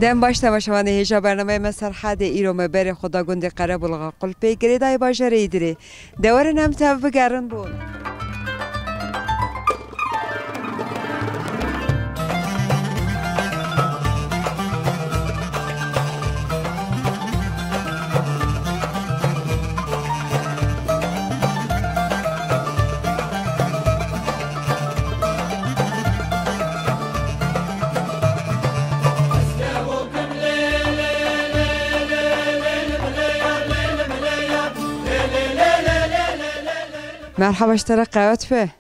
دم باش تماشاوان هیچ برنامه ما سرحد ایرو مبر خدا گنده قرب الغا قل پیگری دای باجره ایدری دور نم تاب بگرن بون مرحبا اشترك قوات فيه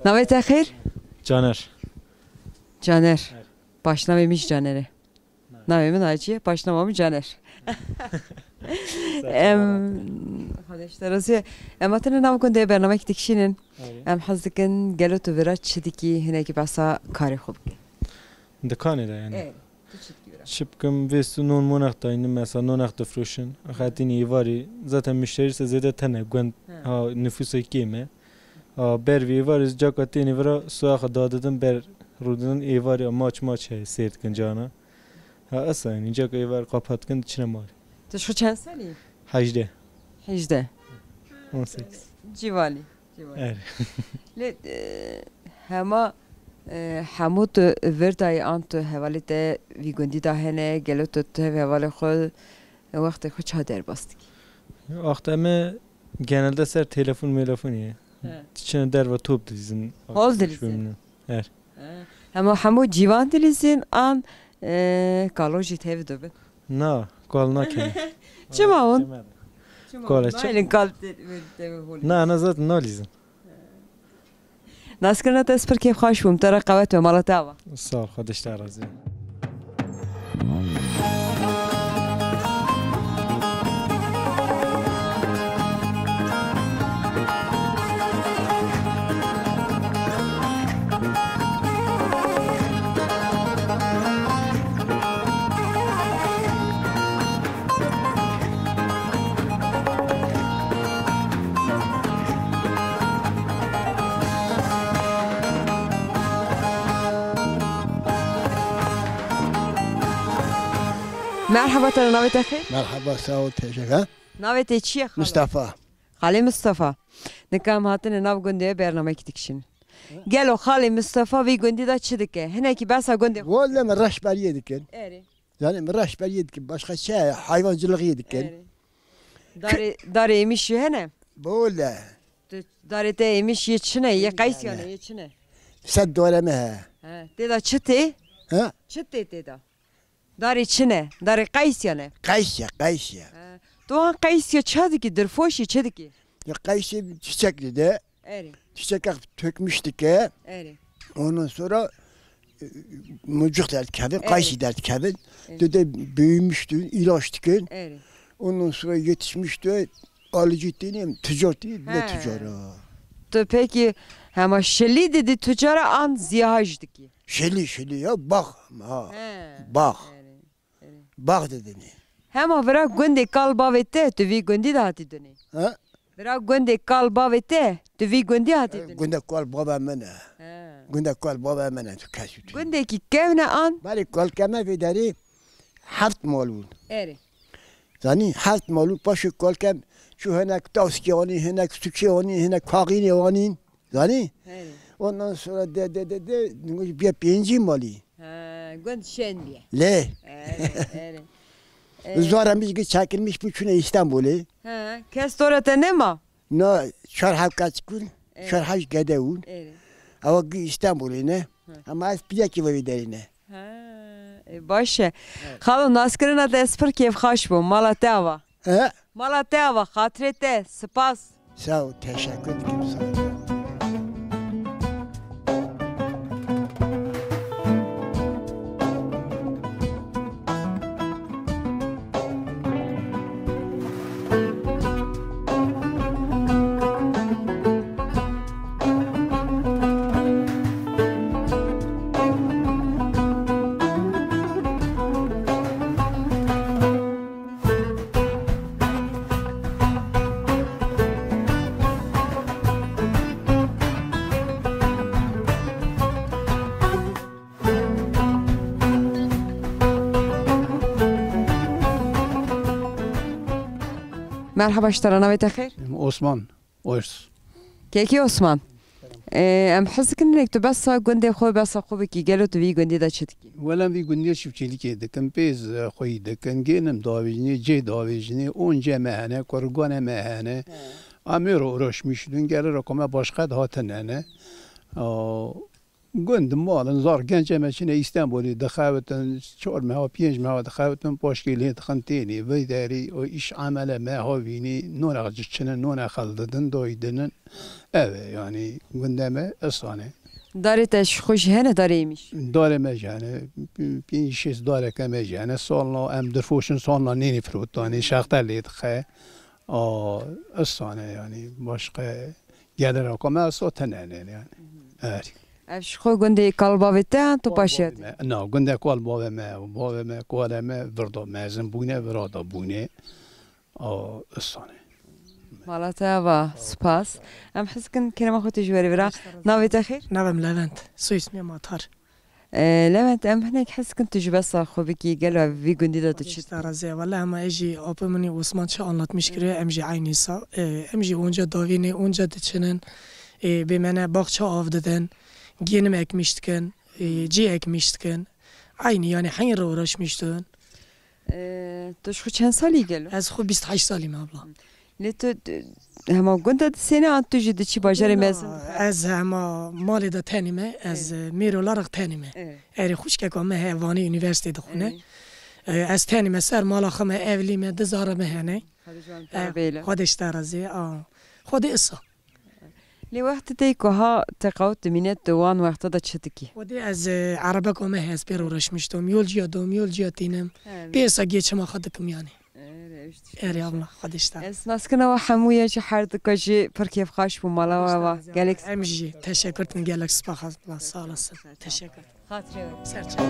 نامي تأخير Caner. Caner başlamamış Caner'e namimin acı başlamamış Caner arkadaşlar ematını nam kunde برنامه تكشينن ام حظكن قالوا تبرا تشدكي هناك باسا كاري خوب Dükkanı da yani. evet تشدكي برا Şıpkım ve sunun monakta indi mesela monakta fruşun. Akatini ivari zaten müşterisi zede tane gwen ha nüfusu kime. Bervi var cakatini vara suaha dadadım ber rudun ivari maç seyret kancana. Ha aslında cak ivar kapatkın içine mal. تشو چند سالی 18 18 18 جیوالی evet. لی هما حمود وردای آن تو حوالی ده ویگوندی ده هنه گلو تو ته حوالی خود وقتی خود چه در باستی Akşamı genelde ser telefoniye. İçine der ve top dizin. Hol dilizin. Evet. Ama hamu civan dilizin an kaloji tevi dobe. Na, kalna ki. Çima on? Kala Nailin kalp tevi holi. Na zaten nalizin. Naskerna tesper keyf خوش بوم ترى قوات ومالتاوا. Sağ ol kardeşler razı. مرحبا ترى ناويت أخي؟ مرحبا ساو تشكر ناويت چیه خاله؟ مصطفى خاله مصطفى نکام هاتن ناو گنده برنامه کتکشین گلو خاله مصطفى وی گندی دا چی دکه؟ هنه کی بسا گنده والله من رهبرية دكن اری يعني من رهبرية دكن başka şey hayvancılığı dikken داره ایمیش هنه؟ بولا داره ته ایمیش یه چنه یه قیسیانه یه چنه سد دورمها دیدا چته؟ ها چته دیدا؟ داره چنه؟ داره قیسیانه قيسية دوان قیسیه چه دکی درفوشی چه deki? ya kayısı çiçekli de eri çiçek tökmüştü ki eri ondan sonra mucuk derdi kevin kayısı derdi kevin de büyümüştü ilaçtı ki eri ondan sonra yetişmişti alıcı değilim tüccar değil ne tüccarı تو peki ama şeli dedi tüccara an ziyahajdaki. şeli ya bak ha bak bak dedi Hema vera gundi kalba vete tu vi gundi da hati döni. ha Vera gundi kalba vete tu vi gundi hati döni. günde kol baba mene günde kol baba mene tükasütü Gundi ki kevne an bari kol keme vidari haft malun eri. zani haft malun başı kol kem şu henek tavski oni henek süki oni henek kagini oni zani Eri. ondan sonra de bir penci mali Gund şen diye. le Eri. Zorlamış ki çekilmiş bütüne İstanbul'u. Kes torate ne ma? No şarhav kaçkun, şarhav gedevun. Eri. Ama İstanbul'u ne? Ama az plaki var derine. باشه خالو ناسکرنا ده اسپر کیف خوش بو مالا تاوا Ha? مالا تاوا خاطرته سپاس Sağ ol, teşekkür ederim sana. Merhaba اشترى نويت خير Osman Oys. كيكي عثمان ام حسك انك تبص قندي خو بس خوبك قالوا تبي قندي دا تشتكي Velen vi günde çiftçilik dedim. Biz koyduk. Genim davicini, C davicini, onca mehane, korgane mehane. Amir uğraşmış. Dün gelir okuma başka da hatenene. Gündüm malın zor genç emeçine İstanbul'u dıkhavetin, çormeha, piyençmeha dıkhavetin başkiliği tıkıntini. Ve deri o iş amele mehavini, nuna cıçının, nuna khaldadın, doydının. Evet yani gündeme ısane. داري تشخوش هنا داريمش داره مجانه پیشش داره که مجانه سالنا ام درفوشن سالنا نینی فروتانی شخص لید خه استانه یعنی başka gelir akama asotene yani. Evet. اش خو قندي قلبا بتاع تو باشيت Ne günde kol baveme koleme verdo mezun bune verado bune استانه. مالتا و سپاس ام حسكن كلمه خو تجوري برا ناوي تاخير نعم لافنت سو اسمي مطهر لمنت ام هناك حسكن تجبس خو بكي قالوا في قندي دا تشت اشترازي والله ما اجي اوبمني عثمان شاء الله مشكله امجي عيني سا امجي اونجا داويني اونجا دچنن بمعنى باغچا افددن گینم ekmiştken جي ekmiştken aynı yani حين رو uğraşmıştın تشخو چند سالي قالوا از خو 28 ساليم abla لتو هما قنت سنه انت تجد شي باجري مازن از هما مال دا تنمه از میرو لارق تنمه اری خوش که کامه هوانی یونیورسیتی دخونه از تنمه سر مالا خمه اولیمه دزاره مهنه خودش ترازی خود اصا لي وقت تيكو ها تقاوت منت دوان وقت دا تشتكي ودي از عربه کامه هست بیرو رشمشتم یول جیاتینم بیسا گیچما خدکم یعنی اري الله خدش تا ناس كنا وحمويه شي حردك شي بركيف خاش بمالا و قالك امجي تشكرت من قالك صباح الله صالح تشكر خاطري سرت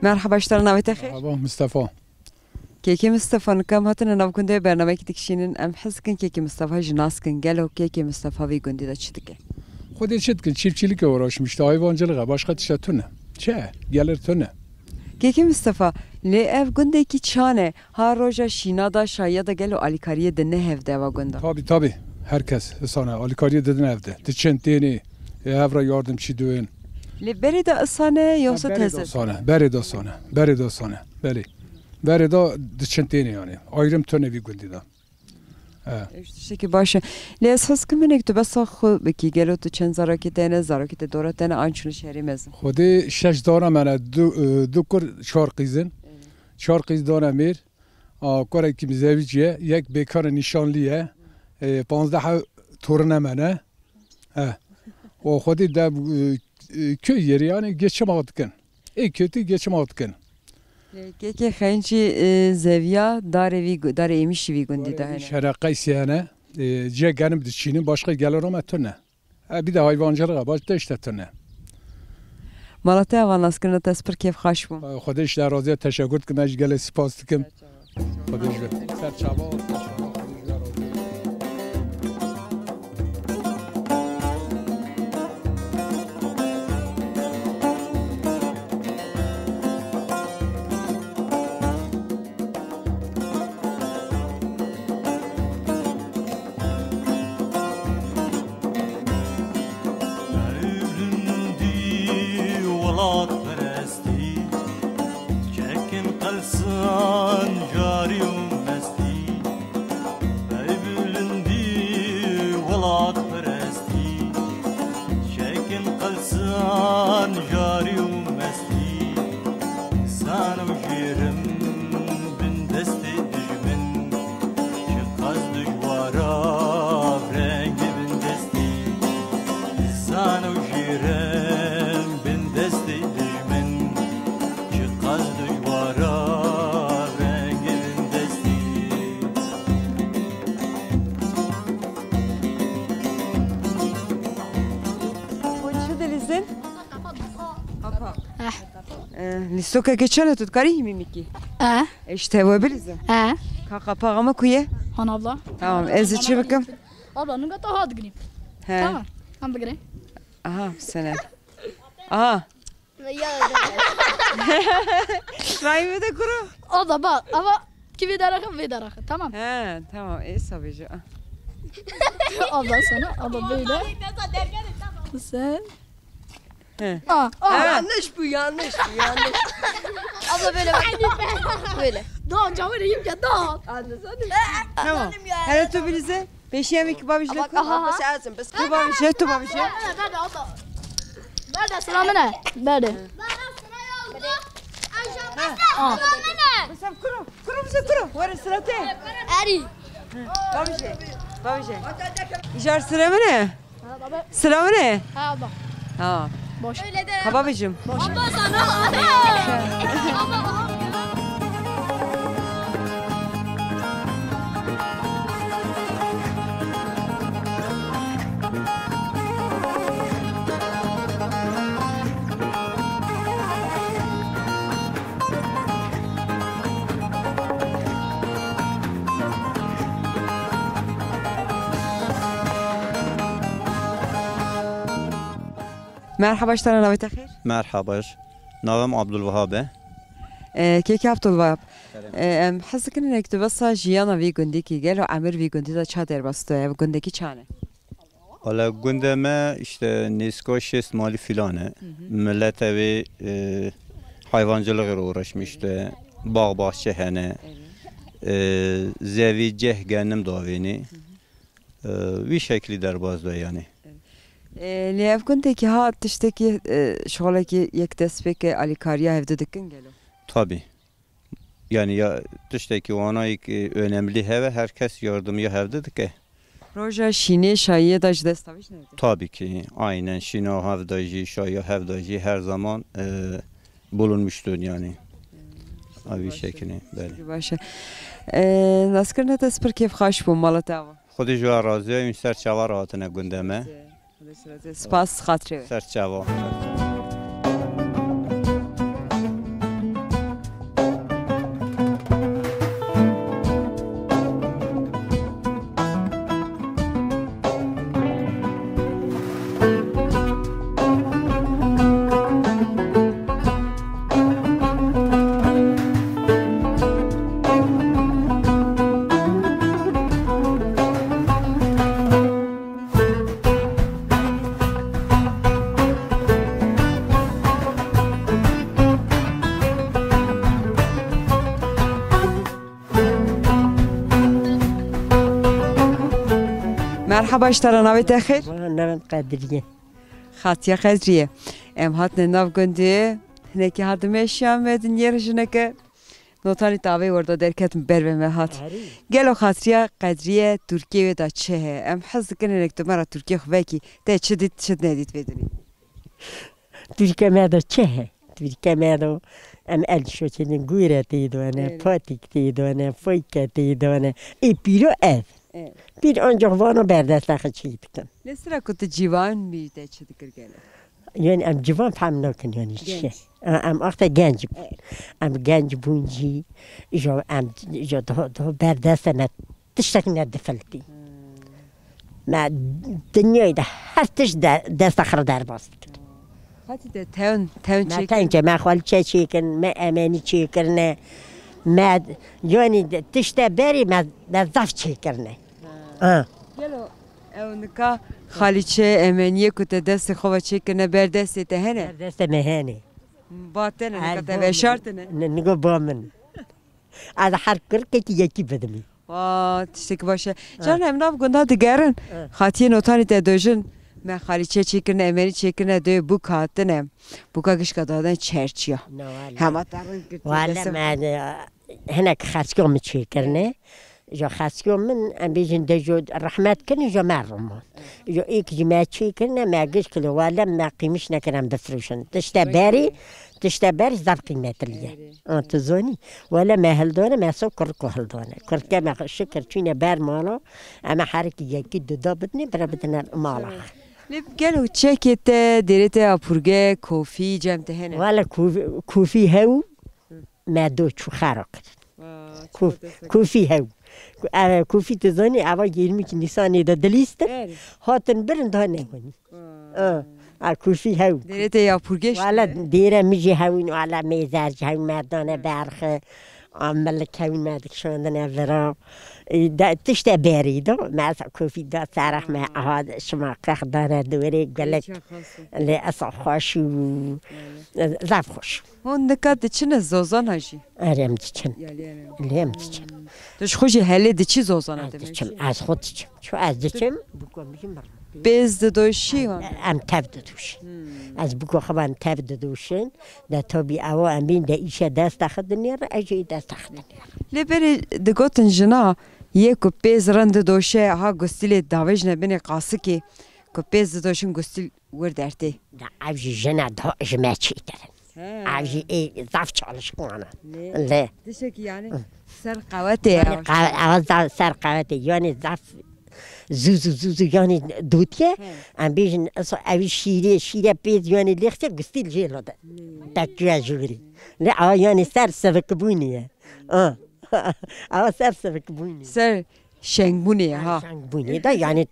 مرحبا اشترى ناوي تخير مرحبا مصطفى كيكي مصطفى نكم هاتنا ناو كنت برنامج تكشينن ام حسكن كيكي مصطفى جناسكن قالوا كيكي مصطفى وی گندی دا چتکه خودت چت çiftçilikle uğraşmıştı hayvancılığa başka tişe tüne gelir tüne كيكي مصطفى لي اف گندی کی چانه ها روجا شینا دا شاید گلو الیکاریه دنه هفده و گندا tabi herkes sana alikariye dedin evde dıçenteni evra yardımcı düğün لي بري دا اسانه يوسف تهزر beri de sana beri de dıçenteni yani ayrım tüne bir gündü da شكي باشا لي اساس كمنك تبص خو بكي قالوا تو چند زاراكي دورتنا انشون شهري مزن خودی شش داره من دو کر چهار قیز داره میر کاری که مزوجیه یک بیکار نشانلیه 15 تورنه منه و خودی در köy yeri yani geçim ağıtkın. Kötü geçim ağıtkın. Keke xenci zeviya dare emişi vi gundi da hene. Şerakay siyane ce genim dişinin başka gelir ama tüne. Bir de hayvancılığa başta işte tüne. Malatya van askırına tespir keyf xaş bu. Xuda işler razıya teşekkür etkim. Ej gele spas dikim. Xuda işler. Serçaba هپا لیستوکه که چنه تو کاری میمیکی اشتباه بریزم کاکا پاقا کویه هان abla. tamam ezi چی بکم Abla nunca tô roda grip. Tamam. Tam begre. aha sene aha Rahime de kuru Abla bak ama kimi darakı ve darakı. Tamam. he tamam sabıcı Abla sana abla böyle. Sen. yanlış bu yanlış Abla böyle bak. Böyle. Daha camı yiyip ya daha. tamam hele tu bilize beşi yemek babişle Bak aha. tu babişle tu babişle Nerede abla? Nerede selamına? Nerede? Mesela kuru bize kuru var sırate Eri. babişle İcar sıra mı ne sıra mı ne Ha abla. tamam Boş. kababicim Abla sana. merhaba işler navet xeyir مرحبا نام عبدالوهاب كيك عبدالوهاب ام حسك انك تبصا جيانا في گندکی گلو امر في گندی دا چا در باستو و گندکی چانه حالا گنده ما işte نیسکاش مالی فیلانه ملت ve hayvancılıkla uğraşmıştı bağ bahçe hene zevi cehgennim davini bir şekli derbazda yani لیاف گندکی ها تشتکی شغله کی یک دست بک الیکاریا هفته دکن گلو tabi yani ya dıştaki ona önemli heve herkes yardımı hevdedir ki روژا شینه شایعه داشت دستاویش نده tabii ki aynen şina hevdacı şaya hevdacı her zaman bulunmuştur yani abi şekli böyle باشه ناس کرده دست پر کیف خواهش بوم مالت آوا خودی جو راضی این سرچاوا راحتنه گندمه سپاس خاطره سرچاوا مرحبا اشترا نویت خیر نام قدریه خاطیه قدریه ام هات ناو گندی هنکی هات میشم و دنیار جنکه نوتانی تاوی ورده درکت بر و مهات گلو خاطیه قدریه ترکیه و دا چه ام حس کنه نکته مرا ترکیه خوکی ده چه دید چه ندید بدونی ترکیه مرا چه ترکیه مرا ام الشو چنین گویره تیدونه پاتیک تیدونه فایک تیدونه ای پیرو اف bir ancak vana berdestek çiğitken. Ne sıra kutu civan bir de çıdıkır gele. Yani am civan tam nakin yani şey. Am akta genç. Am genç bunci. Jo am jo daha berdestek tiştek ne defilti. Ma dünyada her tiş destek der bastı. Hadi de teun Ma çekin. tence ma xalçe çekin ma amani çekirne. Ma yani tişte beri ma zaf çekirne. Gelo evnika خالیچه امنیه کت دست خواه چکن بر دست تهنه دست مهنه باطنه نکته به شرطنه نگو با من از هر کار که یکی بدمی تشتک باشه جان امناب گنده دیگرن خاطی نوتانی تدوجن من خالیچه چکن امنی چکن دوی بو کاتنه بو کاکش کدادن چرچیا همه تقریل والا من هناك خاصكم چکرنه جو خاصكم من ام بيجن دجو رحمت كن جو مرم جو ايك جماعة كنا ما قش كل ولا ما قيمش نكرم بفروشن تشتباري زار قيمة ليا انت زوني ولا ما هلدونه ما سكر كهلدونه كرت ما شكر تشينا بار مالو اما حركة يكيد دابتني بربتنا مالخ لب گلو چکت دیرت اپورگه کوفی جمع تهنه والا کوفی هاو ما دو چو خرق کوفی هاو کوفی تزانی اول 22 نیسانی دا دلیست هاتن برند ها نگونی کوفی هاو دیرت اپورگه والا دیره میجی هاوین والا میزرج هاوین مردانه برخ عمل کمی مدک شوندن اولرا تشت بیریدو مثلا کوفی دا سرخ ما هاد شما قخ داره دوره گلک لی اصلا خوش و زف خوش هون دکات چنه زوزان هاشی؟ اریم دیچن لیم دیچن دوش خوشی هلی دی چی زوزان دیچم از خود دیچم چو از دیچم بکن میشیم برم bez دوشی هون ام تب دوش از بگو خبان تب دوشن ده تابی اوا ام بین ده ایشه دست خد نیر اجی دست خد نیر لبری دگوتن جنا یکو bez رند دوشه ها گستیل داوج نبینه قاسی که کو bez دوشن گستیل وردرتی ده اوجی جنا ده جمع چی دارن اوجی ای ضعف چالش کنه لی دیشه کی یعنی سر قوته اول سر قوته یعنی ضعف زوزو یعنی دوتیه ام بیشن اصلا اوی شیره پیز یعنی لیخته گستیل جیلو ده تکیه جوری نه آه یعنی سر سفک بونیه سر سفک بونیه سر شنگ بونیه ها شنگ بونیه ده یعنی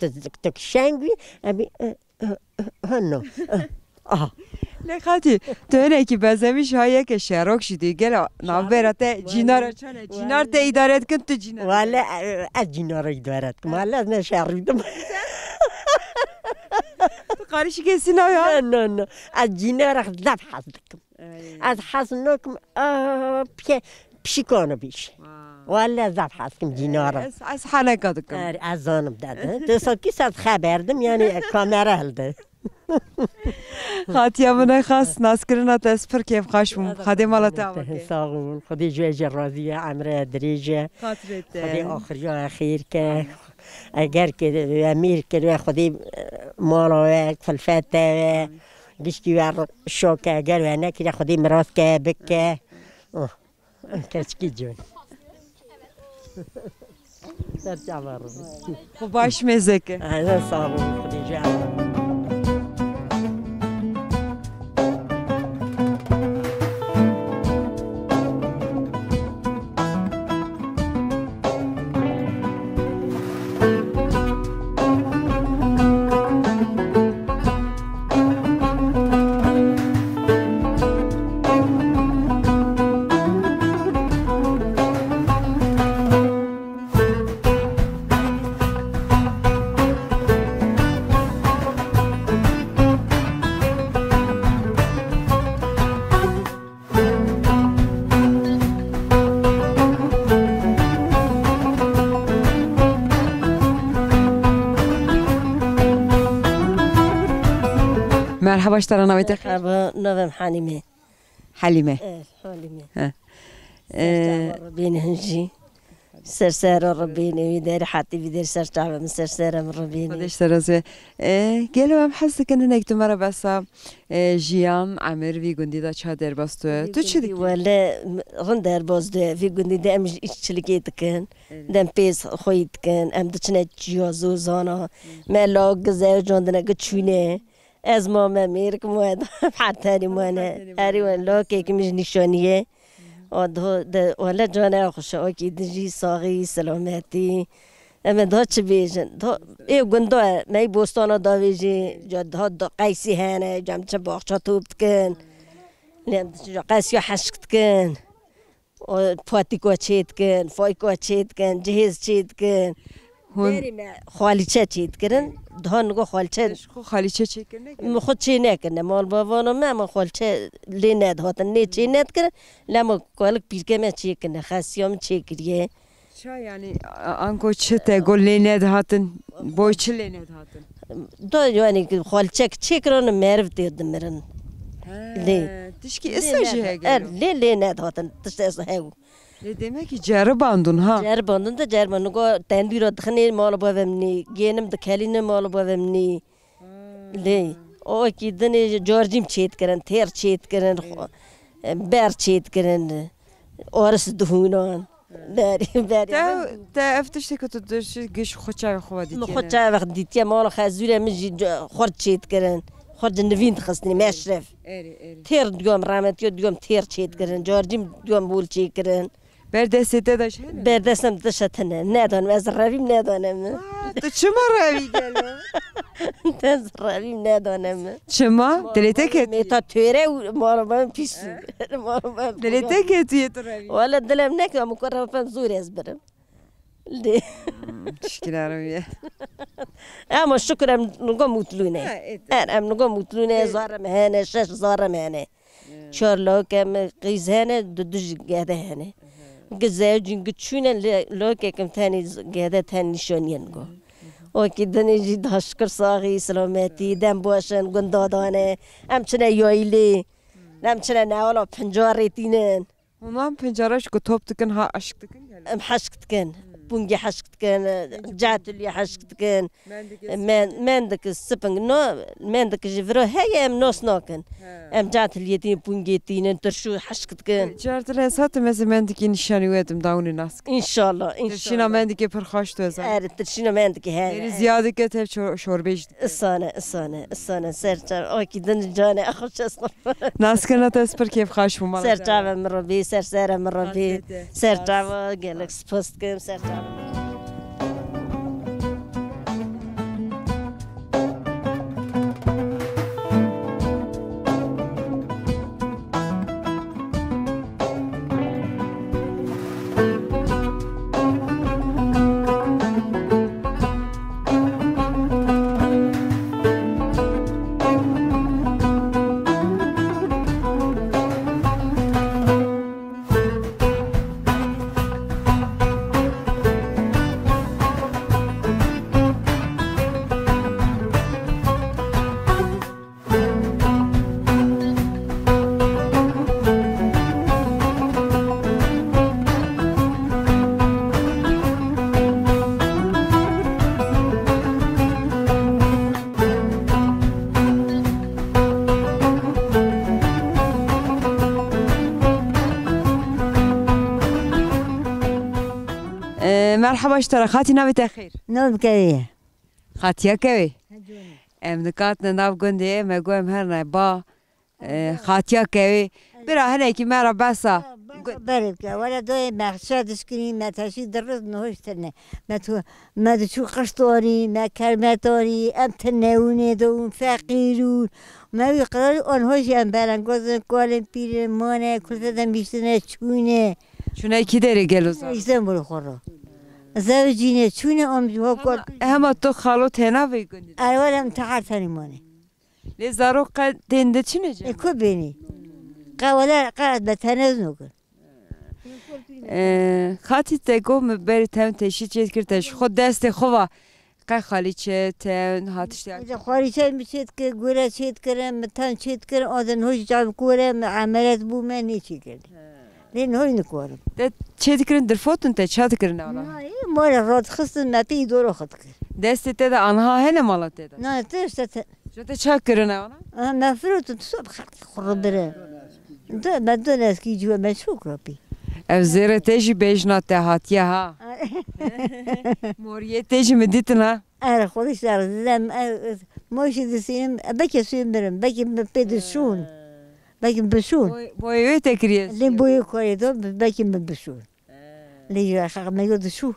تک شنگ بی ابی هنو لخاطی تو اینه که بزمیش هایی که شروک شدی گل نابرته جینار چنه جینار تا ادارت کن تو جینار والا از جینار ادارت کن والا از نشاریدم تو قاریشی کسی نایا نه از جینار زب حضدکم از حضنکم پیشکانو بیش والا زب حضکم جینار از حنکا دکم از آنم داده دستا کس از خبردم یعنی کامره هلده خاطی من خاص ناس کردن تسپر کیف خشم خدای مالت آمده ساقون خدای جوج راضیه عمره دریجه خدای آخری آخیر که اگر که امیر که خدای مالوه فلفته گشتی ور شوکه اگر و نکره خدای مراس که بکه کسکی جون در جوار خب باش مزه که ساقون خدای جوار مرحبا اشترا نویت خیر نوم حلیمه حلیمه ربين هنجي سرسار ربين ويدار حتى ويدار سرتعب من سرسار من ربين خدش ترازه قالوا هم حسك ان نكتو مرة بس جيان عمر في جندي دا چه در باستو تو چه دي ولا رن در باستو في جندي دا امش اشتلقيت كان دم بيس خويت كان ام دچنه جيازو زانا ما لاغ زي جاندنا گچونه از ما ميرك مواد حتى مانا اريوان لاكي که مش نشانيه ولا جانا خوش اكيد جي صاغي سلامتي اما دا چه بیشن دا ای گنده می بوستانا دا بیشی جا دا قیسی هنه جام چه باغچه توبت کن لیم جا قیسی حشکت کن و پاتیکو چید کن فایکو چید کن جهیز چید کن خالیچه چید کن دا نگو خالیچه چید کن خود چی نکنه مال بابانو من خالیچه لی ند هاتن نه چی ند کن لما کالک پیرکه من چی کنه خاصیام چی کریه شا يعني أنكو شتى قول لي ناد هاتن بوش لي ناد هاتن دا يعني خالتك تشكرون معرف تيدمرن ليه تشكي إساجي هيك ليه ناد هاتن تشتاس هاو ليه دمك جرب عندون ها جرب عندون ده جرب نقول تندير دخني مال بافمني جينم دكالين مال بافمني ليه أو أكيد إني جورجيم تشيت كرن ثير تشيت كرن بير تشيت كرن أورس دهونان تا افتشتی که تو داشتی گیش خوچه خوا دیدی خوچه وقت دیدی مال خزوره مجی خورد چیت کردن خورد نوین خستنی مشرف تیر دیوم رحمتی دیوم تیر چیت کردن جارجیم دیوم بول چیت کردن بردسته داشت بردستم داشتنه ندانم از رویم ندانم تو چما روی گلو از رویم ندانم چما دلیته که میتا توره مارو من پیشو دلیته که توی تو روی والا دلم نکنم مکرم فهم زوری از برم تشکیل رویه اما شکرم نگاه مطلونه ام نگاه مطلونه زارم هنه 6 زارم هنه 4 لاکم قیز هنه 2 گهده هنه گزارجین گچونه لاکم تانی گهده تانی نشانیان گو و کی دنیجی داشکر ساقی سلامتی دم باشن گندادانه ام چنه یایلی ام چنه نوالا پنجاره تینن اونام پنجارهش که توپ تکن ها عشق تکن ام حشق تکن بونگی حشق تکن جاتلی حشق تکن من دک سپنگ نو من دک جفرو هی ام نوس ناکن ام جاتلی تین بونگی تینن ترشو حشق تکن جارت لحظات مثل من دکی نشانی ویدم داونی ناسک انشالله ترشینا من دکی پرخاشت وزن ترشینا من دکی یعنی زیاده که تب شوربیش اسانه سرچاو آکی دن جانه اخوش اسنف ناسک نه تسپر کیف خاش بوم سرچاو مربی سر مربی سرچاو گلکس پست کم سرچاو مرحبا اشترا خاتي ناوي تخير نو بكريه خاتيا كوي ام نكاتنا ناو گندي ما گوم هرنا با خاتيا كوي برا هنيكي مرا بسا برك ولا دوي مقصد سكرين ما تشي درس نهشتنه ما تشو قشطوري ما كلماتوري ام تناوني دون فقيرون ما يقرر اون هوش ام بلان گوزن كولن بير مونه كل دم بيشتنه چونه چونه کی داری گلوزا استنبول خورو زوجینه چونه امجو کل اما تو خالو تنا ویگونی اولم تحت ثانیمانه لزارو قد دنده چی نجا کو بینی قولا قاعد بتنز نکن خاطی تگو مبری تم تشی چیز کرتش خود دست خوا قای خالی چه تن هاتش اذا خالی چه میشید که گوره چیت کرم متن چیت کرم آدن هوش جاب کوره عملت بو من نیچی کرد لين هوي نكورم ده چه کردن در فوتون ته چه کردن اولا نه مال راد خستن ما پی دورو خد کرد دست ته ده آنها هنه مالت ده نه ترس ته شو چه کردن اولا ما فروت تصب خرب بره ده ما دونس کی جو مشوق ربی او زیر تیجی بیجنا ته هاتیه ها موریه تیجی مدیتنا اره خودش در زدم موشی دسیم بکی سویم برم بکی بدشون بكم بشون بوي تكريس لين بوي كوريدو بكم بشون لي خا ما يقول شو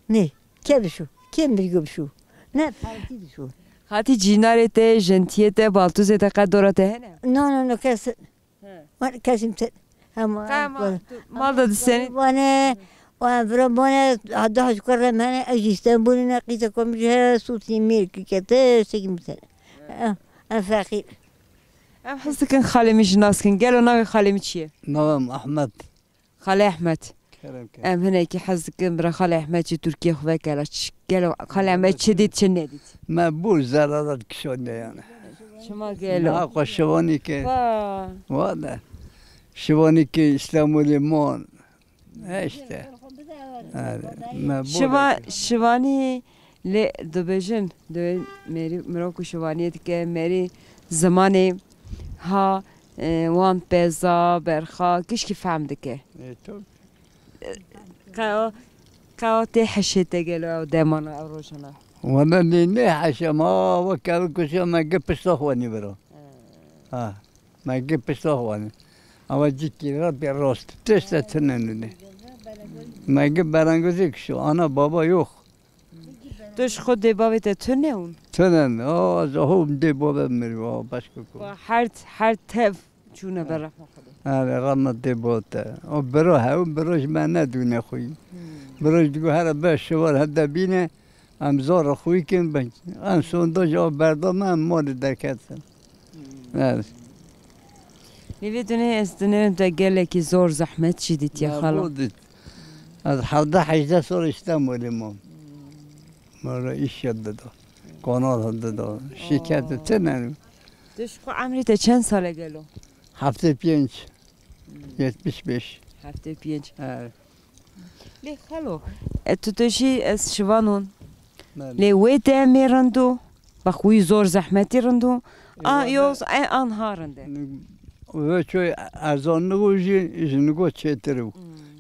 ني كيف شو كيف بيقول شو لا حالتي شو خاطي جينارته جنتيته بالتوزه تقدرته هنا نو كاس وانا كاس مت هم ما ضد السنه وانا برمونا هذا شكرا انا اجي اسطنبول نقيتكم جهه صوتي ميرك كده سكمت انا فقير ام حس كان خالي مش ناس كان قالوا ناوي خالي مشي نعم احمد خالي احمد ام هناك حس كان برا خالي احمد في تركيا خويك قالوا خالي احمد شديد شنيدت ما بول زرادت كشون يعني شو ما قالوا اقوى شوانيك واضح شوانيك اسلامولي مون ايش ده شواني ل دبجن دو مری مراکو شوانیت که مری زمانی ها وان پیزا برخا کش کی فهم دکه قاو تی حشیت گلو دمان روشنا وانا نه حشا ما وكال كوشا ما جبت صهواني برا ما جبت صهواني اما جيكي ربي راست تستا تننني ما جب برانگوزيك شو انا بابا يوخ توش خود دی بابت تونه اون تنن زهوم دی بابا مروا باشكو هر تف چونه برا آره غلط دی بوته او برو هاو بروش ما ندونه خوی بروش دیگه هر باش شوار هدا بینه ام زار خوی کن بنج ام سوندا جواب بردم ام مال درکتن آره نویدونه از دنیا تا گله کی زور زحمت شدید یا خاله از 17 سال استانبول ما مرا iş yaptı da kanal yaptı da şirket ettiler. Düş ko amrite çen sale gelo? Hafta 5 75 hafta 5 evet le khalo etutshi es shvanun le wete mirandu bakhuy zor zahmeti randu yoz anharında ve köy erzanlığı işini göçetiyor.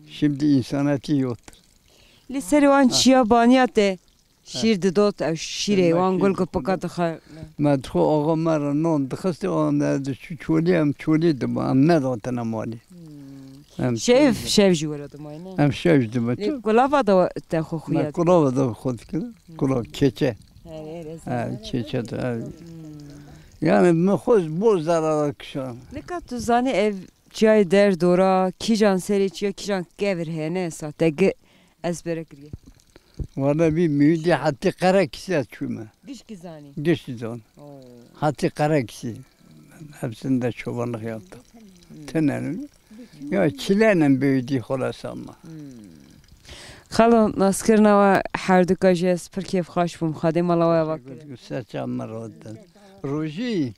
Şimdi insanati yoktur. Le servan çiyabaniyate şirdi dot şire vangol ko pakat kha madxu ağa mar non dxasti onlarda çuliyam çulidim am ne dotana mali şev juradım aynen am şevdim kulava da te khokhiyat kulava da khod kulav keçe keçe de yani mekhoz bu zarar kşan lekat tuzani ev çay der dora kijan seri çiya kijan gevir hene satege ezberekri Valla bir mühidi hatta kara kişi açıyorum. Giş kizani. Giş kizani. Hatta kara kişi. Hepsinde çobanlık yaptım. Tenelim. Ya çileyle büyüdü kolası ama. Xalo naskirna ve herduka jes per keyf xoş bum xadim Allah ve vakir. Saçam rodan. Roji.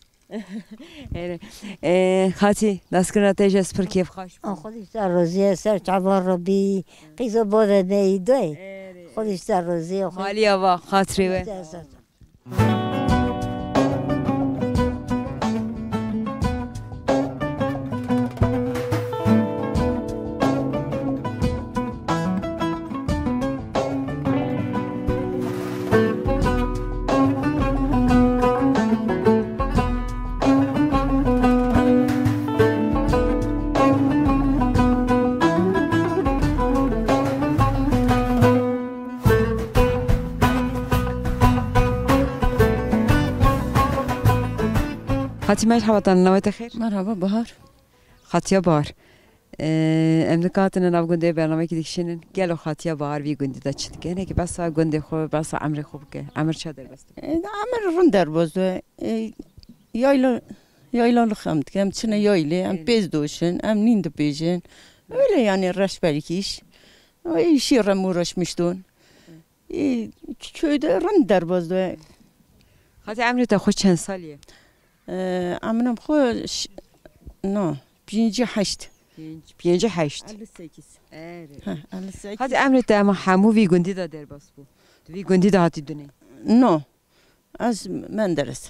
خاطی ناسکرنا تیجس پر کیف خوش خودش در روزی سر چبار رو بی قیزو بوده نیدوی خودش در روزی مالی آوا خاطری و خاطی مرحبا نویت خیر مرحبا بهار خاطیا بار امدکاتن نافگونده برنامه که دیکشینن گلو خاطیا بار وی گوندی دا چت کنه که بس گونده خوب بس امر خوب که امر چه در بست امر رون در بازو yayla خمد که هم چنه yaylı هم bez doşun hem ninde bejin öyle yani raşbelik iş işe uğraşmıştım köyde rın der bozdu خاطی امر تا خوش چند سالیه امنم خوش نه 58 58 58 خاطی امر تا ما همو وی گوندی دا در باس بو وی گوندی دا هاتی دونه نه از Menderes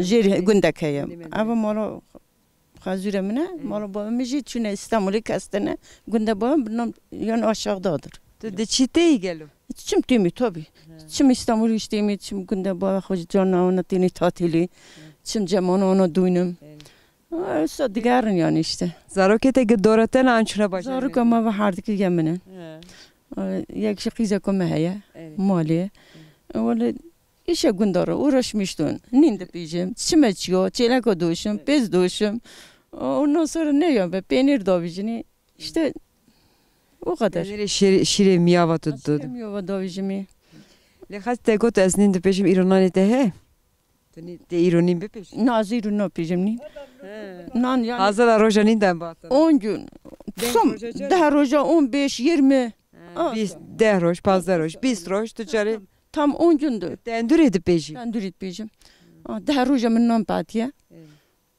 جیر گوندکیم اما مارو خازوره منه مارو با میجی چونه استانبولی کستنه گونده با بنام یان aşağıdadır de çiteyi gelo çim temi tabi çim İstanbul iştemi çim günde baba hoca canına ona tini tatili çim zaman ona duynum sadıgarın yani işte zarokete gidoratan ançuna başlar zarok ama ve hardik yemene yakşı kıza komaya mali öyle işe gündara uğraşmıştım ninde pijim çime çıyo çelak doşum bez doşum ondan sonra ne ya be peynir davicini işte o kadar. Şire miyava tuttu. Miyava davicimi. Lekas te got az ninde peşim İran'ı te he. Te İran'ın be peşim. Naz İran'ı peşim ni. Nan yani. Hazır rojanından batın. 10 gün. Som daha roja 15 20. Biz de roj, pazar roj, biz roj tuçarı. Tam 10 gündü. Tendur edip peşim. Tendur edip peşim. Daha roja minnan patiye.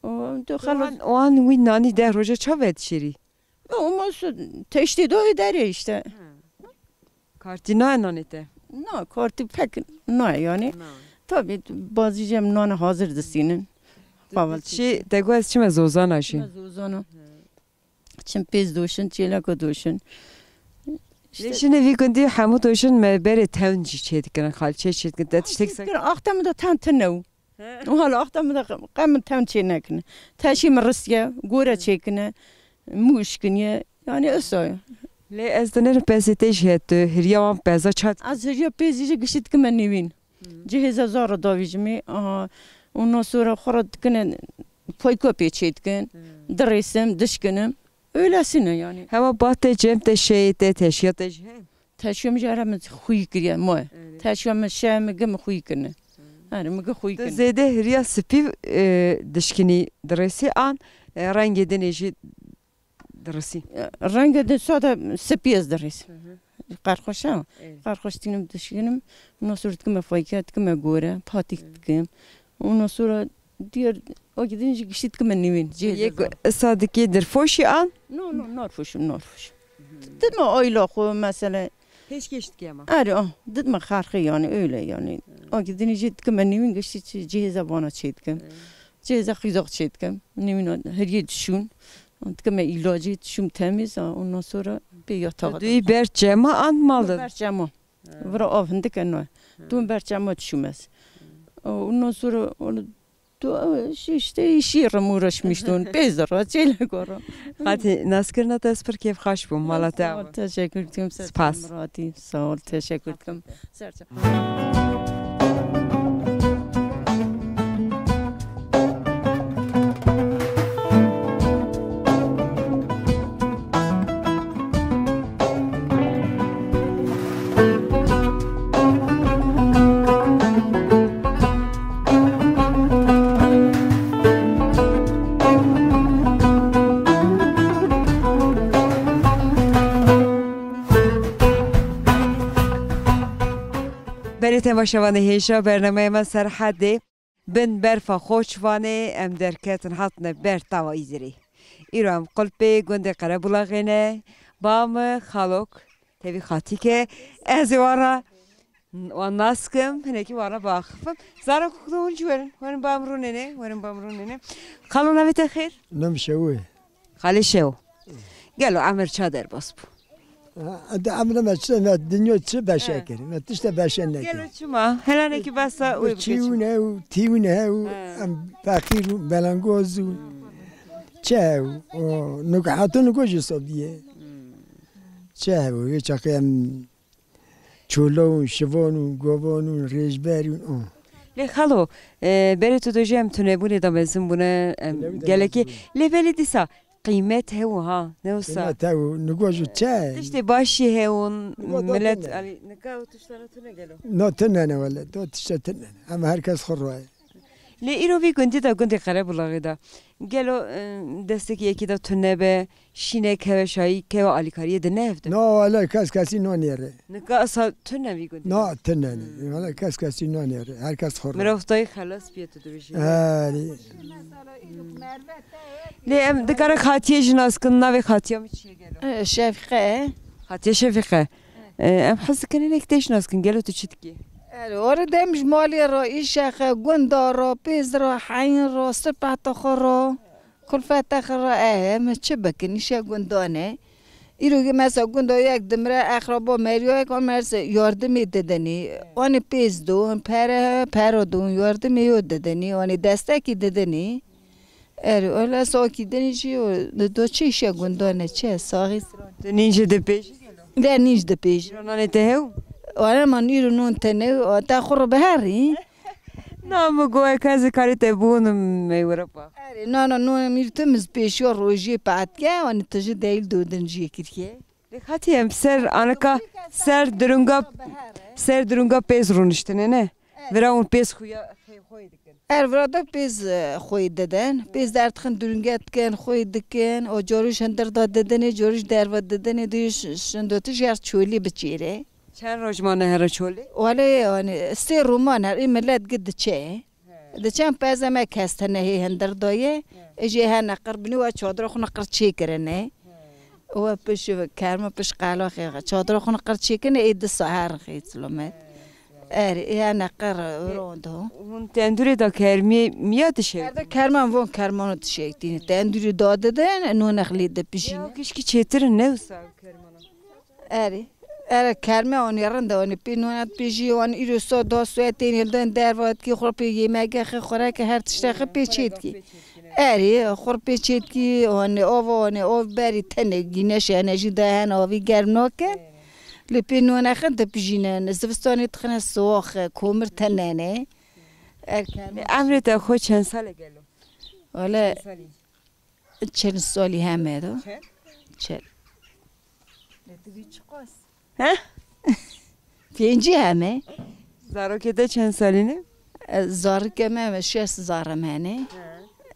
O an win nani de roja çavet şiri. Olmazsa teşhidi eder ya işte. Kartı ne nanete? Ne kartı pek ne yani. Tabii bazı cem nane hazırdı senin. Şey tego az çime zozana şey. Zozana. Çim pez doşun, çelak doşun. Şimdi bir gün diye Hamut Hoş'un meberi tevnci çeydiklerin hal çeşitli de tiştek. Aktamı da tantınev. Hala aktamı da kamın tam çeynekine. Taşım Rusya, Gora çekine, muşkine yani öyle. Le ezdenir pesiteş hetti, hiriyavan peza çat. Az hiriya pezici gışit kime nevin. Ciheza zara davicimi, ondan sonra xorat kine poyko peçetkin, dresim, dışkınım. Öylesine yani. Ama bahte cem de şey de teşhiyat de şey. Teşhiyat mı xuy kiriye mo. Teşhiyat mı şey mi gım xuy kine. Yani mi xuy kine. Zede hiriya spiv dışkini dresi an rengi deneji dresi. Rengi de sada spiz dresi. Qarxoşam. Qarxoştinim dışkınım. Ondan sonra tkime faykat tkime gore, patik tkim. Ondan sonra diğer o gidince gişit kime nevin. Sadiki derfoşi an? No, narfoşum. Dedim ayla xo mesela. Hiç geçtik ama. Arı, dedim xarxı yani öyle yani. O gidince kime nevin gişit ciheza bana çetkim. Ciheza xizaq çetkim. Nevin her yer düşün. Tkime ilacı düşün temiz. Ondan sonra bir yatağa. Duy bercema an malı. Bercema. Vura avındık enno. Dün bercema düşmez. Ondan sonra onu işte işirim uğraşmıştım. Bezara, çelekora. Hadi naskırına da spır keyif hoş bu malata. Teşekkür ederim. Spas. Sağ ol, teşekkür ederim. تماشاوانه هیچا برنامه من سرحده بن برفا خوشوانه ام درکتن حتن بر توایزری ایرام قلبی گنده قربلاغینه بام خالوک تبی خاطی که از وارا و ناسکم هنکی وارا باخفم زارا کدوم جورن ورن بامرونه خالو نویت خیر نمشوه خالی شو گلو عمر چادر باس بو عمرم ما الدنيا تشي بشكل ما تشتا بشنك قالوا شما هلا نكي بس تشيونا وتيونا ام فقير بلانغوز تشاو نقحاتو نقوش صبيه تشاو يچقم چولو شوانو گوانو رجبرون لی خالو بری تو دوجم تونبونی دامزم بونه گلکی لیبلی دیسا قیمت هو ها نوسا قیمت هو نگوشو چه تشتی باشی هون ملت علی نکاو تشتانه تونه گلو نه تنه نه ولی تو تشت تنه اما هر کس خورای لی ایرو بی گندی دا گندی قرب بلاغی دا گلو دستی یکی دا تونه به شینه که شایی که و آلیکاری دنه افته نه ولی کسی نانیره نکا اصلا تونه بی گندی نه تنه نه ولی کسی نانیره هر کس خورای مروفتای خلاص بیاد تو بشی آری لی ام دکاره خاطیه جناس کن نوی خاطیه می چیه گلو شفقه خاطیه شفقه ام حس کنی نکتیش ناس کن گلو تو چیت کی ورده مش مالي رئيس شيخ قندارة بيزرا حين را سبعة خرا كل فترة خرا ما تشبك نشا قندانة إيرو مثلا قندو يك دمرة أخربا مريو يك أمرس ياردمي ددني وأنا بيزدو پرا دون ياردمي يددني وأنا دستكي ددني ولا ساكي دنيشي دو چه شا قندانة چه ساغي نينجا دبيج ده نينج دبيج رانانه تهو وأنا ما نيرو نون تنو تأخر بهاري نام گوه کسی کاری تبون میورپا نه نون میرتمز پیشو روزی پاتکه وان تجی دیل دودن جی کریه لخاطی هم سر آنکا سر درونگا پیز رونشتنه نه ورا اون پیز خویا خوی دکن ورادا پیز خوی دادن پیز درد خن درونگات کن خوی دکن و جوریش هندر داد دادنه جوریش درود دادنه دیش شندوتش یار چولی بچیره چند روزمانه هر چولی؟ ولی يعني سه رومان هر این ملت قد چه؟ ده چند پس ما کستنه هی هندر دایه اجی ها نقر بنی و چادر خو نقر چی کرنه و پش کرم پش قالا خیلی چادر خو نقر چی کنه اید سهر خیلی سلامت ها نقر روندو اون تندوری دا کرمی میاد شه دا کرمان وون کرمانو تشیکتینه تندوری داده دن نو نخلی ده پیشین کشکی چطور نوسا کرمانو اره کرمه آنی رنده آنی پینونت پیشی آن ایرو سا دا سویتین هلدن در وقت که خور پی یمگه خوره که هر تشتاق پیچید کی اره خور پیچید کی آن آو بری تنه گینش انرژی دهن آوی گرم نکه لپینونه خنده پیشینه زفستانی تخنه سوخ کومر تنه نه عمرت خود چند ساله گلو؟ ولی 40 سالی همه دو 40 ها؟ پینجی همه زاروکه ده چند سالینه؟ زاروکه من 6 زارمانه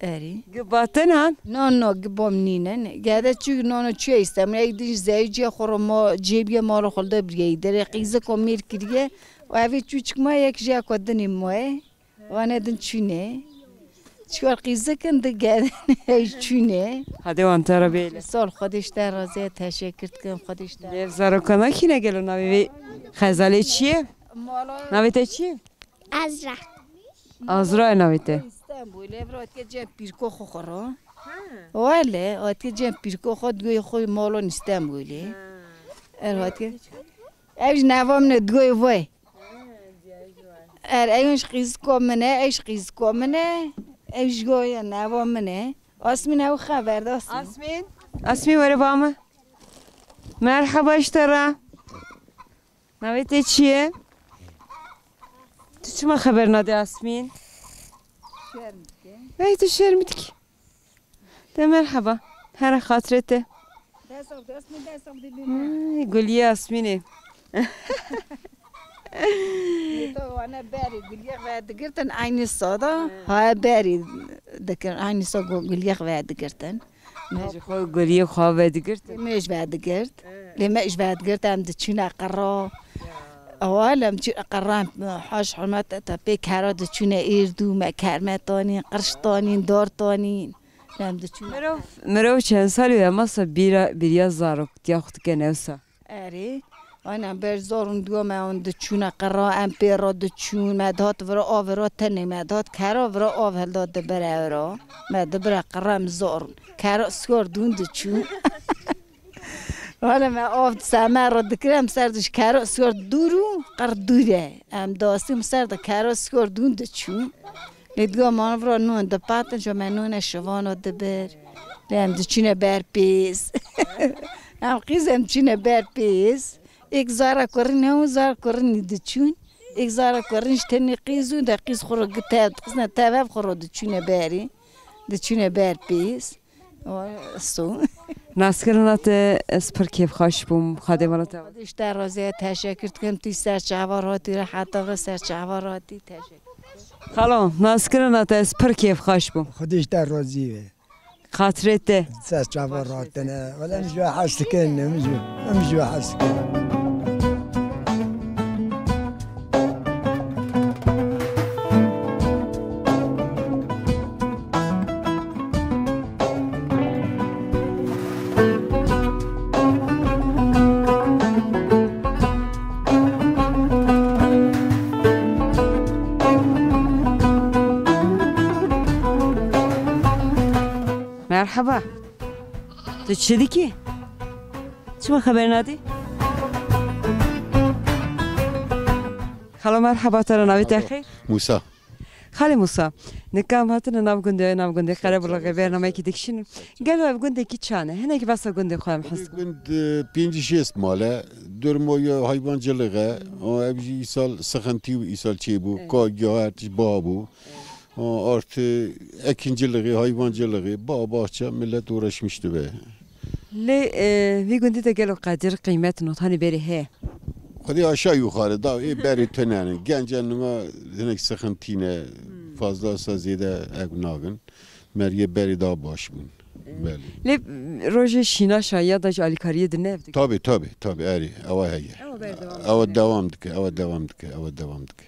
اری گباتن هن؟ نه گبام نینن گاده چی نه چی استم یک دیش زیجی خورم ما جیبی ما رو خالده بیایی در قیزه کمیر کریه و اوی چوچک ما یک جا کدنی ماه و ندن چونه چوار قیزه کنده گاده چونه هده وانتارا بیله سال خودش در رازه تشکر کنم خودش در لیف زاروکانا کی نگلو نوی خزاله چیه؟ نویته چیه؟ ازرق آزرا نویته استانبول ابرات که جم پیرکو خورا ولی آت که جم پیرکو خود گوی خوی مالون استانبولی ارات که ایش نوام ندگوی وای ایش قیز کومنه ایش قیز کومنه ایش گوی نوام منه آسمین او خبر داشت آسمین وره بامه مرحبا اشترا نویته چیه؟ تو چما خبر نده آسمین؟ ای تو شرمید کی؟ ده مرحبا هر خاطرته گلیه آسمینه وانا باري قليق بعد قرتن عيني الصودا هاي باري ذكر عيني صودا قليق بعد قرتن ماشي خو قليق خو بعد قرتن ماش بعد قرت لما ايش بعد قرت عم تشينا قرا اولا مشي قرام حاش حرمات تبي كارد تشينا ايردو ما كارمتاني قرشتاني دارتاني لم تشينا مرو چند سالی ماسا بیریا زارو تیاخت کنوسا اری آنم بر زارون دو من دچونه قرا ام پیرا دچون مدات ورا آورا تنی مدات کرا ورا آور داد بره ورا مد بره قرام زارون کرا سکار دون دچون حالا من آفت سمر را دکرم سردش کرا سکار دورو قر دوره ام داستیم سرد کرا سکار دون دچون لیدگاه من ورا نون دپاتن جو من نون شوانو دبر لیم دچونه بر پیس ام قیزم چونه بر پیس یک زارا کردن هم زار کردن دچون یک زارا کردنش تنی قیزو در قیز خورد گتاد قیزن تابه خورد دچونه باری دچونه بار پیس سو ناسکرنات اسپر کیف خوش بوم خادمانات خودش در رازه تشکر کنم تی سرچاواراتی را حتی سرچاواراتی تشکر خالو ناسکرنات اسپر کیف خوش بوم خودش در رازیه خاطرته سرچاوراتنه ولی امجوا حس کنه امجوا حس کنه مرحبا تو چی دیگه؟ چما خبر ندی؟ خاله مرحبا ترى نويت أخي موسى خالي موسى نكام هاتنا نام قندي خرب ولا غير نام يكيد كشين قالوا قندي كيتشانه هنا كي بس قندي خوام حس قند بينجي شيست ماله دور مويا حيوان جلغة أبجي سال سخنتي وإسال شيبو كاجيات بابو artı ekinciliği, hayvancılığı, bağ bahçe millet uğraşmıştı be. Le bir günde de gel kadir kıymetini hani beri he. Hadi aşağı yukarı da beri töneni gençliğine denek sıkıntıyla fazla sazide egnagın meriye beri daha başmın. Le roje şina şaya da alikariye de ne? Tabi eri ava heye. Ava devam dike.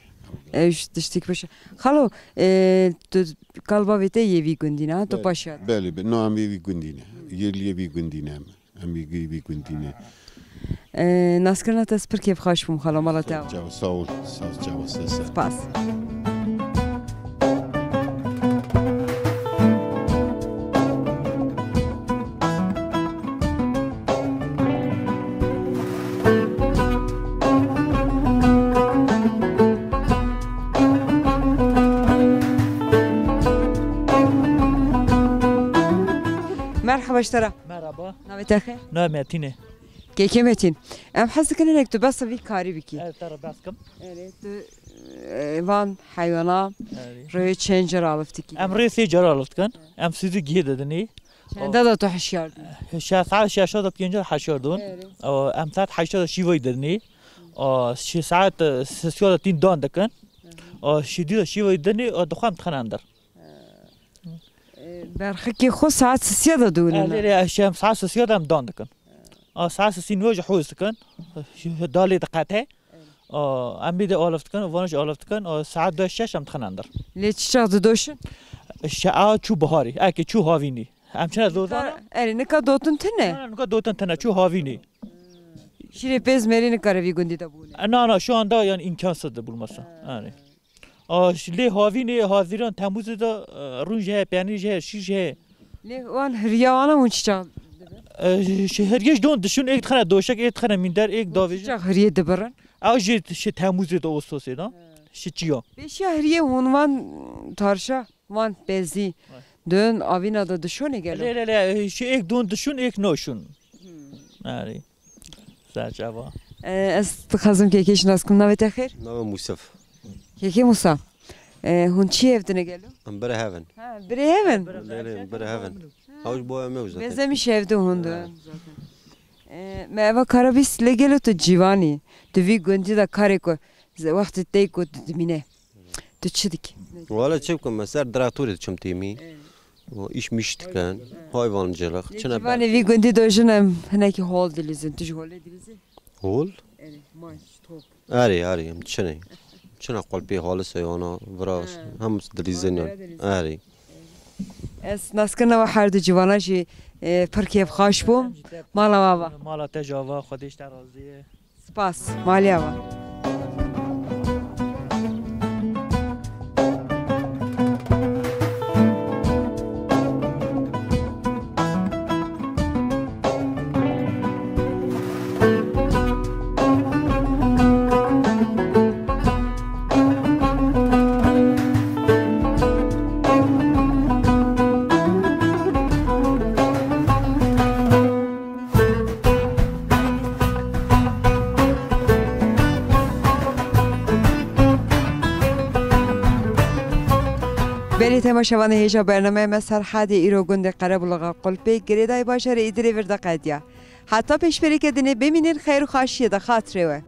Eş diştik başı. Halo, tu kalba vete yevi gündina, tu paşa. Beli, no am yevi gündine. Yerli yevi gündine am yevi gündine. Naskerna tespir keyf hoş bum halo mala ta. Sağ ol, sağ ol. Spas. مرحبا اشترا مرحبا نامت خیر نام متینه کی متین ام حس کنن تو بس وی کاری بکی ترى باسكم وان حیوانا روی چنجر آلفتی کی ام ريسي جرالفت كان ام سيدي جيده دني چنده تو حشیار ساعت 6 تا 5 حشار دون او ام ساعت 8 شیوی درنی او ساعت 3 تا 3 دکن او شدید شیوی درنی او دخوام تخناندر برخی خو ساعت 3 دونه لا لا شام ساعت 3 دام دکن او ساعت 3 وجه حوز کن دالی دقته او ام بده آلفت کن وانش آلفت کن او ساعت 6 ام تخناندر لیچ چقدر دوشن شاعت چو بهاری اکی چو هاوینی همچنان دوزانه نکا دوتن تنه نکا دوتن تنه چو هاوینی شیری پیز مری نکاره وی گندی دا بونه نه şu anda yani imkansızdır bulması yani le havini haziran Temmuz'da runje penije şije le wan hriyana unçça şehirgeç don düşün ek tane doşak ek tane minder ek davici hriye debaran aje şey Temmuz'da Ağustos'da şiçiyo beş hriye hunvan tarşa van bezi dön avina da düşone gel le şey ek don düşün ek noşun yani Sercava. Xazım ki şinas kum navet xir? Navim Musaf. Ki Musa. Hun çi evdine geliyor? Am bere heaven. Ha, bere heaven. Bere heaven. Havuç boya mevzu. Bezemiş evde hundu. Meva karabis le geliyor tu civani. Tu vi gundi da kare ko. Vakti tey ko dimine. Tu çıdik. Valla çevkim mesela draturi çumtimi. O iş miştiken hayvancılık. Civani vi gundi dojunam heneki hol dilizin. Tu hol dilizin. Hol? Evet, maç, top. Ari, çene. Çene qalbi halis yana vras. Hem dilizin. Ari. Es naskana ve her de civana ji Türkiye xaş bum. Mala baba. Mala tecava, xodiş teraziye. Spas, maliya va. بری تماشاوان هیچ برنامه مسر حد ایرو گنده قرب لغا قلبی گریدای باشه ری ایدری ورد قدیا حتی پیش بری که دنی ببینین خیر و خاشیه ده خاطره و